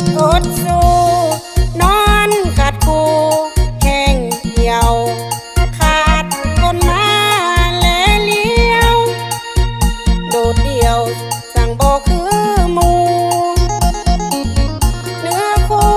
ดอดสู้นอนขาดคู่แห้งเหี่ยวขาดคนมาและเลี้ยวโดดเดี่ยวสั่งบ่คือหมู่เนื้อคู่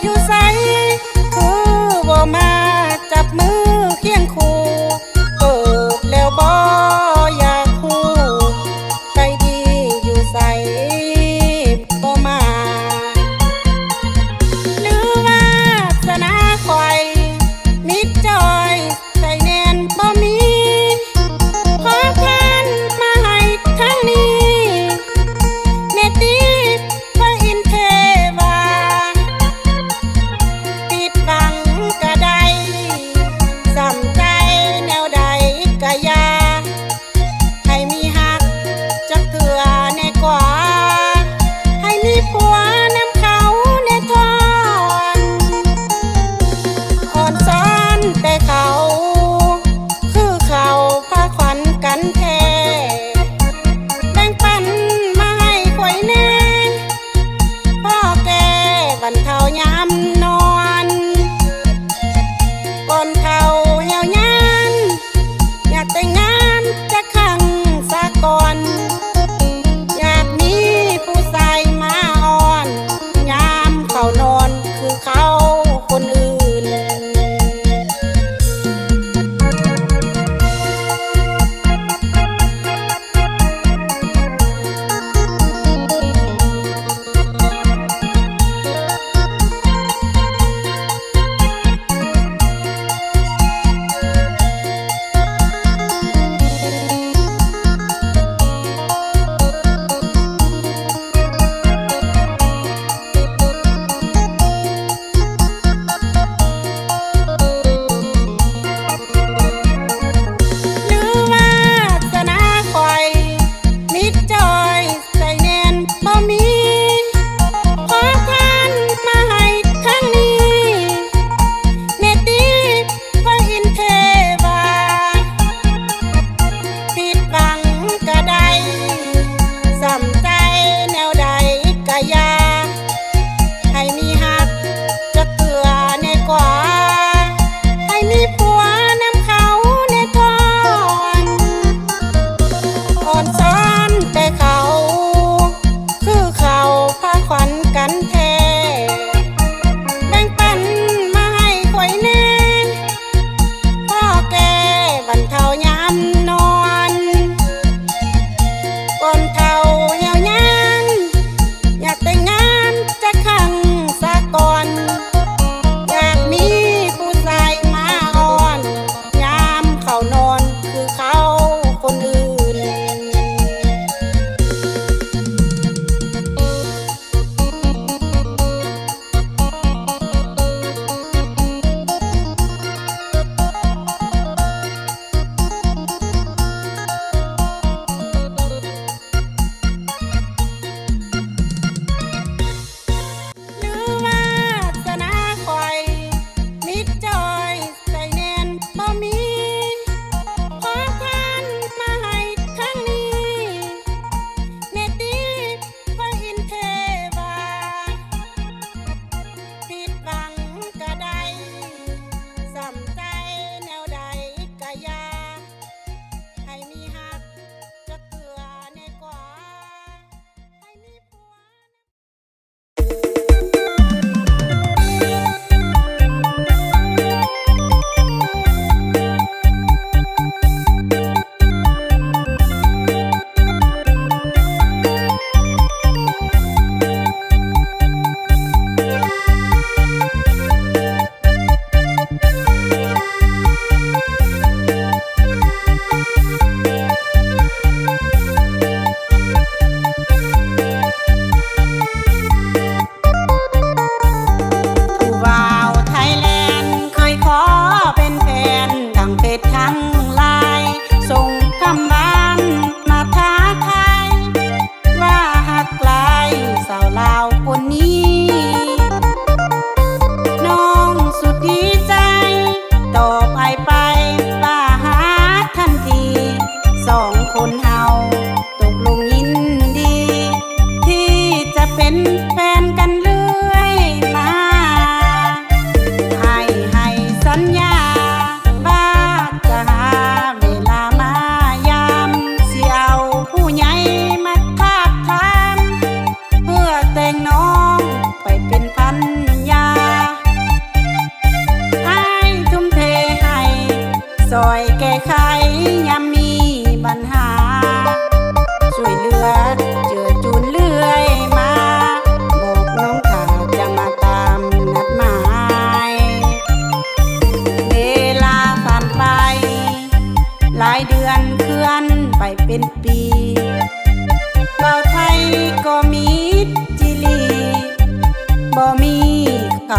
อยู่ไสคือบ่มาจับมือเคียงคู่เปิดแล้วบ่อยากคู่ใจดีอยู่ไสบ่มา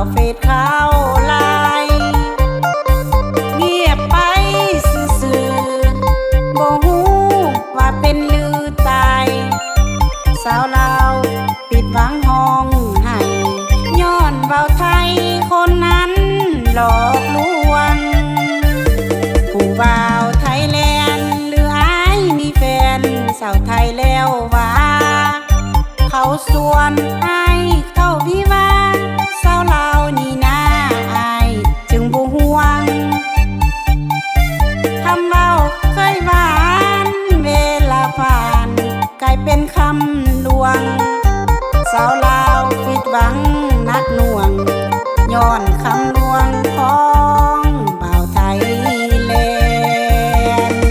าวเฟซข่าวไลน์เงียบไปซื่อๆบ่ฮู้ว่าเป็นลือตายสาวลาวปิดหวังห้องให้ย้อนเว้าไทยคนนั้นหลอกลวงผู้บ่าวไทยแลนด์หรืออ้ายมีแฟนสาวไทยแล้วว่าเขาสวนอ้ายเข้าวิวาสาวลาวนี่นาอ้ายจึงบ่ห่วงคำเว้าเคยหวานเวลาผ่านกลายเป็นคำลวงสาวลาวผิดหวังนักหน่วงย้อนคำลวงของบ่าวไทยแลนด์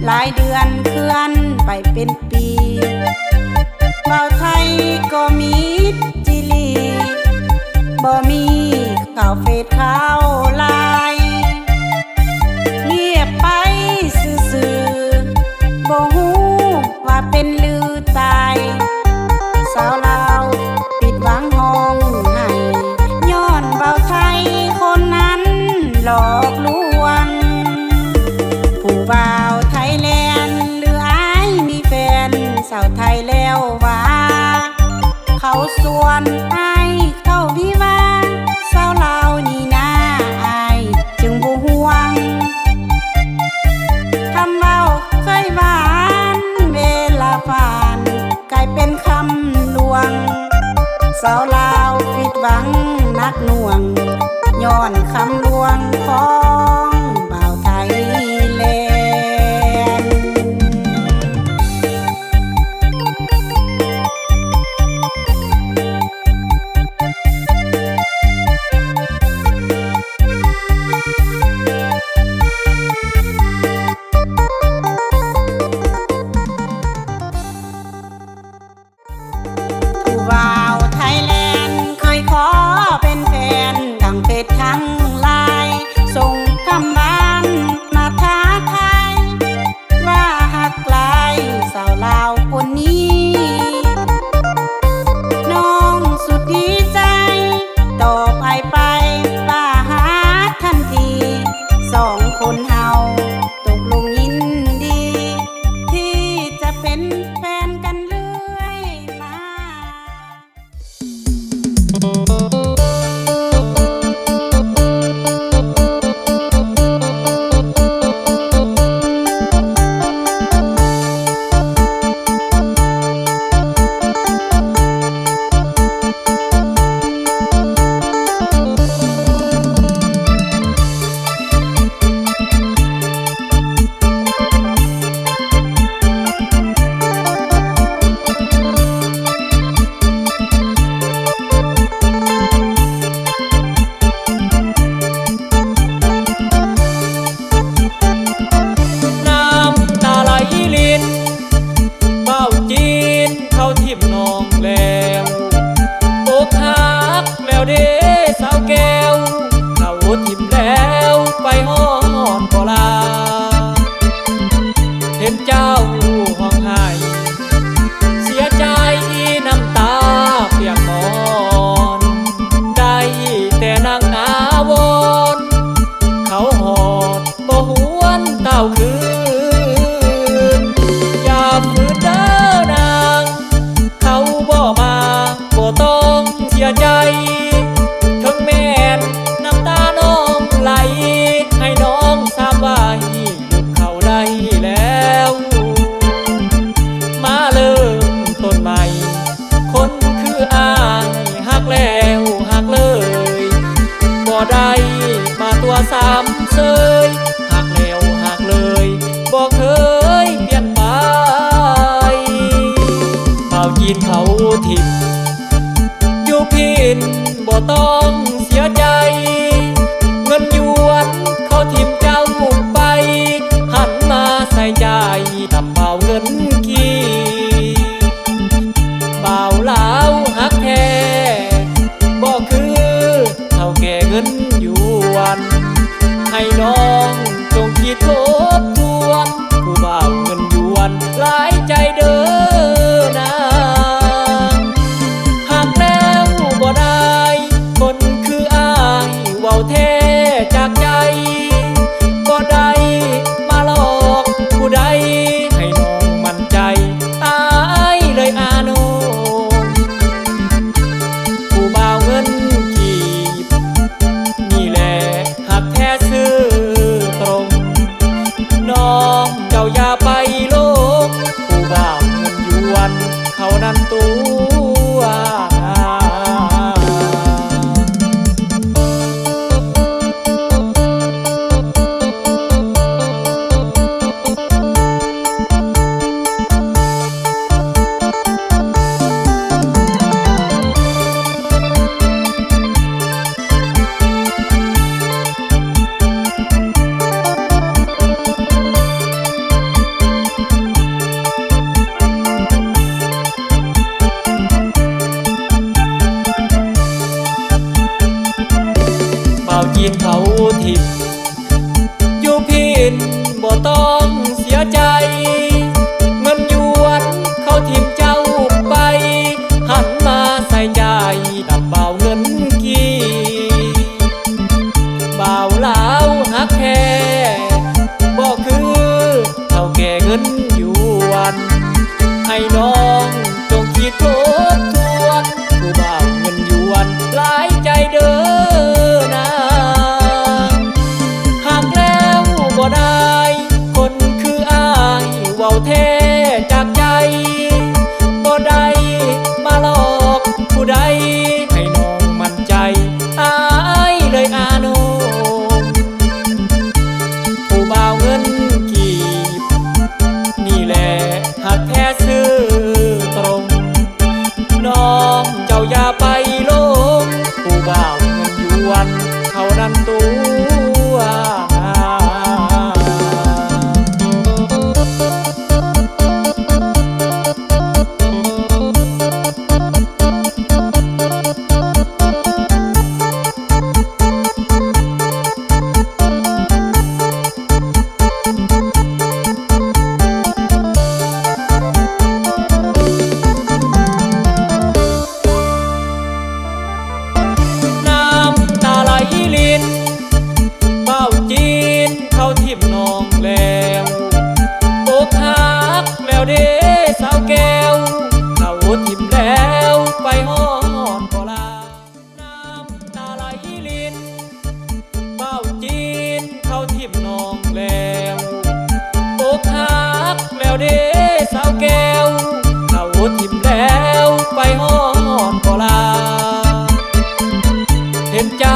หลายเดือนเคลื่อนไปเป็นปีบ่าวไทยก็มีจิลีบ่มีข่าวเฟซข่าวไลน์เงียบไปซื่อๆบ่ฮู้ว่าเป็นลือตายสาวลาวปิดหวังห้องให้ย้อนบ่าวไทยคนนั้นหลอกลวงผู้บ่าวไทยแลนด์หรืออ้ายมีแฟนสาวไทยแล้วว่าเขาสวนอ้ายเข้าวิวาสาวลาวนี่นาอ้ายจึงบ่ห่วงคำเว้าเคยหวานเวลาผ่านกลายเป็นคำลวงสาวลาวผิดหวังนักหน่วงย้อนคำลวงของบ่าวไทยแลนด์ผู้บ่าวไทยแลนด์เคยขอเป็นแฟนทั้งเฟซทั้งไลน์ส่งคำบ้านมาท้าทายว่าหักหลายสาวลาวคนนี้น้องสุดดีใจตอบอ้ายไปว่าหักทันทีสองคนเฮาตกลงยินดีที่จะเป็นแฟนกันเรื่อยมา ทิมอยู่พินบ่ต้องเสียใจเงินหยวนเขาทิมเจ้าไปหันมาใส่ใจทำเบาเงินกี่เบาลาวหักแท้บ่คือเท่าแก่เงินหยวนให้น้องจงคิดทบทวนผู้บ่าวเงินหยวนหลายใจเด้อนางหากแล้วบ่ได้คนคืออ้ายเว้าแท้จากใจบ่ได้มาหลอกผู้ใดให้น้องมั่นใจอายเลยอาโนผู้บ่าวเงินกีบนี่แหละหักแท้ซื่อตรงน้องเจ้าอย่าไปโลกผู้บ่าวเงินหยวนเขานั้นตัวจีนเขาทิมอยู่พินบ่ต้องเสียใจเงินหยวนเขาทิมเจ้าไปหันมาใส่ใจดำเบาเงินกี่เบาลาวหักแท้บ่คือเท่าแก่เงินหยวนให้น้องจงคิดทบทวนผู้บ่าวเงินหยวนหลายใจเด้อนะบ่ได้คนคืออ้ายเว้าแท้จากใจบ่ได้มาหลอกผู้ใดให้น้องมั่นใจอายเลยอาโนผู้บ่าวเงินกีบนี่แหละหักแท้ซื่อตรงน้องเจ้าอย่าไปหลงผู้บ่าวเงินหยวนเขานั้นตัวเขาทิมน้องแล้วอกหักแล้วเด้สาวแก้วเขาทิมแล้วไปฮอดบ่ลาน้ำตาไหลลินเบ้าจีนเขาทิมน้องแล้วอกหักแล้วเด้สาวแก้วเขาทิมแล้วไปฮอดบ่ลาเห็นใจ